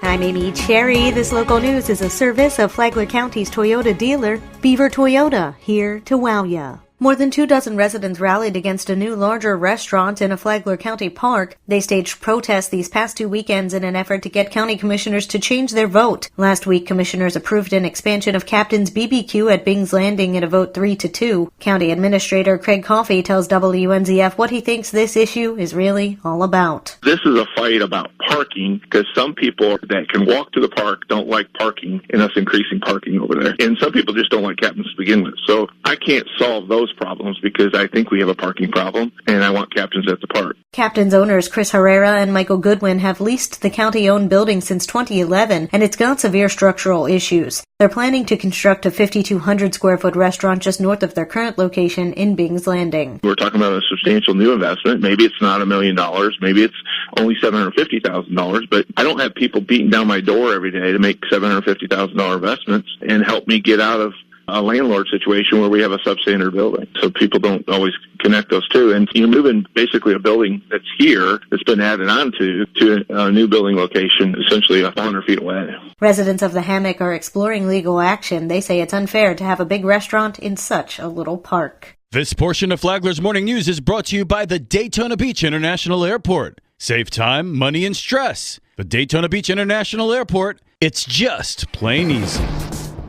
I'm Amy Cherry. This local news is a service of Flagler County's Toyota dealer, Beaver Toyota, here to wow ya. More than 24 residents rallied against a new, larger restaurant in a Flagler County park. They staged protests these past 2 weekends in an effort to get county commissioners to change their vote. Last week, commissioners approved an expansion of Captain's BBQ at Bing's Landing in a vote 3-2. County Administrator Craig Coffey tells WNZF what he thinks this issue is really all about. This is a fight about parking because some people that can walk to the park don't like parking and us increasing parking over there. And some people just don't like Captain's to begin with. So I can't solve those problems because I think we have a parking problem and I want Captain's at the park. Captain's owners Chris Herrera and Michael Goodwin have leased the county-owned building since 2011, and it's got severe structural issues. They're planning to construct a 5,200-square-foot restaurant just north of their current location in Bing's Landing. We're talking about a substantial new investment. Maybe it's not $1 million. Maybe it's only $750,000. But I don't have people beating down my door every day to make $750,000 investments and help me get out of a landlord situation where we have a substandard building. So people don't always connect those two. And you're moving basically a building that's here that's been added on to a new building location essentially 100 feet away. Residents of the Hammock are exploring legal action. They say it's unfair to have a big restaurant in such a little park. This portion of Flagler's Morning News is brought to you by the Daytona Beach International Airport. Save time, money, and stress. The Daytona Beach International Airport, it's just plain easy.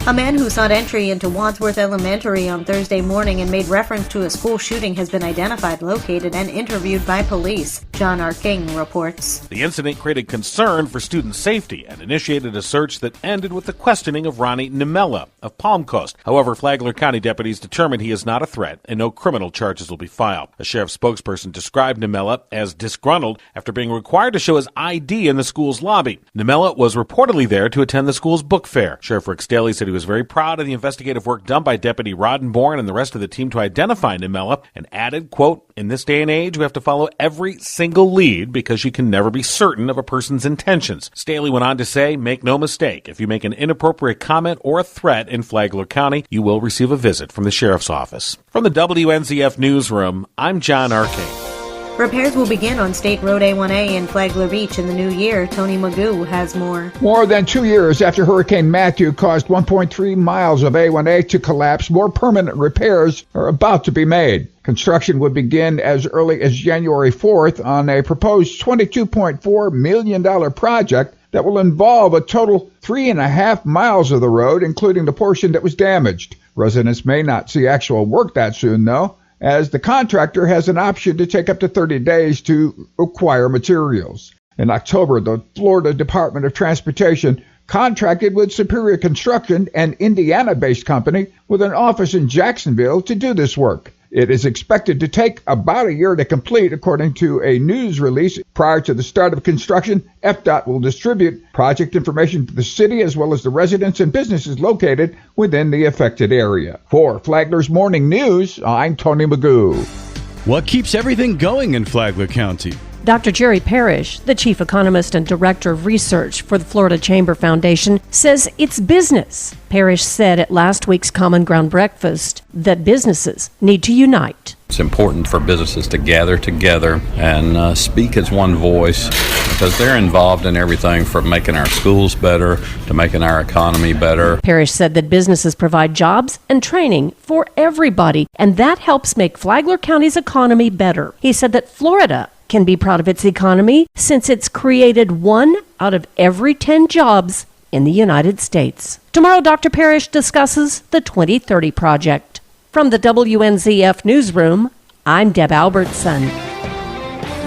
A man who sought entry into Wadsworth Elementary on Thursday morning and made reference to a school shooting has been identified, located, and interviewed by police. John R. King reports. The incident created concern for student safety and initiated a search that ended with the questioning of Ronnie Nimella of Palm Coast. However, Flagler County deputies determined he is not a threat and no criminal charges will be filed. A sheriff's spokesperson described Nimella as disgruntled after being required to show his ID in the school's lobby. Nimella was reportedly there to attend the school's book fair. Sheriff Rick Staley said he was very proud of the investigative work done by Deputy Roddenborn and the rest of the team to identify Nimella, and added, quote, "In this day and age, we have to follow every single lead because you can never be certain of a person's intentions." Staley went on to say, "Make no mistake, if you make an inappropriate comment or a threat in Flagler County, you will receive a visit from the sheriff's office." From the WNZF Newsroom, I'm John Arcane. Repairs will begin on State Road A1A in Flagler Beach in the new year. Tony Magoo has more. More than 2 years after Hurricane Matthew caused 1.3 miles of A1A to collapse, more permanent repairs are about to be made. Construction would begin as early as January 4th on a proposed $22.4 million project that will involve a total 3.5 miles of the road, including the portion that was damaged. Residents may not see actual work that soon, though, as the contractor has an option to take up to 30 days to acquire materials. In October, the Florida Department of Transportation contracted with Superior Construction, an Indiana-based company with an office in Jacksonville, to do this work. It is expected to take about a year to complete, according to a news release. Prior to the start of construction, FDOT will distribute project information to the city as well as the residents and businesses located within the affected area. For Flagler's Morning News, I'm Tony Magoo. What keeps everything going in Flagler County? Dr. Jerry Parrish, the chief economist and director of research for the Florida Chamber Foundation, says it's business. Parrish said at last week's Common Ground breakfast that businesses need to unite. It's important for businesses to gather together and speak as one voice because they're involved in everything from making our schools better to making our economy better. Parrish said that businesses provide jobs and training for everybody, and that helps make Flagler County's economy better. He said that Florida can be proud of its economy since it's created 1 out of every 10 jobs in the United States. Tomorrow, Dr. Parrish discusses the 2030 Project. From the WNZF Newsroom, I'm Deb Albertson.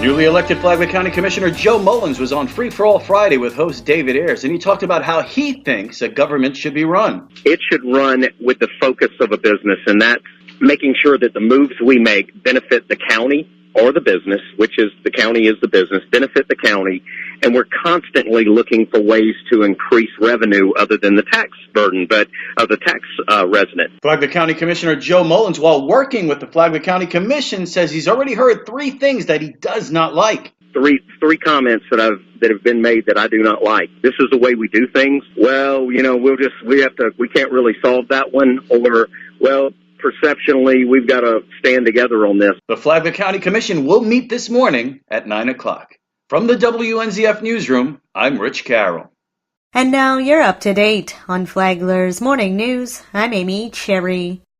Newly elected Flagler County Commissioner Joe Mullins was on Free for All Friday with host David Ayers, and he talked about how he thinks a government should be run. It should run with the focus of a business, and that's making sure that the moves we make benefit the county or the business, which is the county is the business, benefit the county, and we're constantly looking for ways to increase revenue other than the tax burden, but of the tax resident. Flagler County Commissioner Joe Mullins, while working with the Flagler County Commission, says he's already heard 3 things that he does not like. Three comments that have been made that I do not like. This is the way we do things. Well, we can't really solve that one, or, well, perceptionally, we've got to stand together on this. The Flagler County Commission will meet this morning at 9 o'clock. From the WNZF Newsroom, I'm Rich Carroll. And now you're up to date on Flagler's Morning News. I'm Amy Cherry.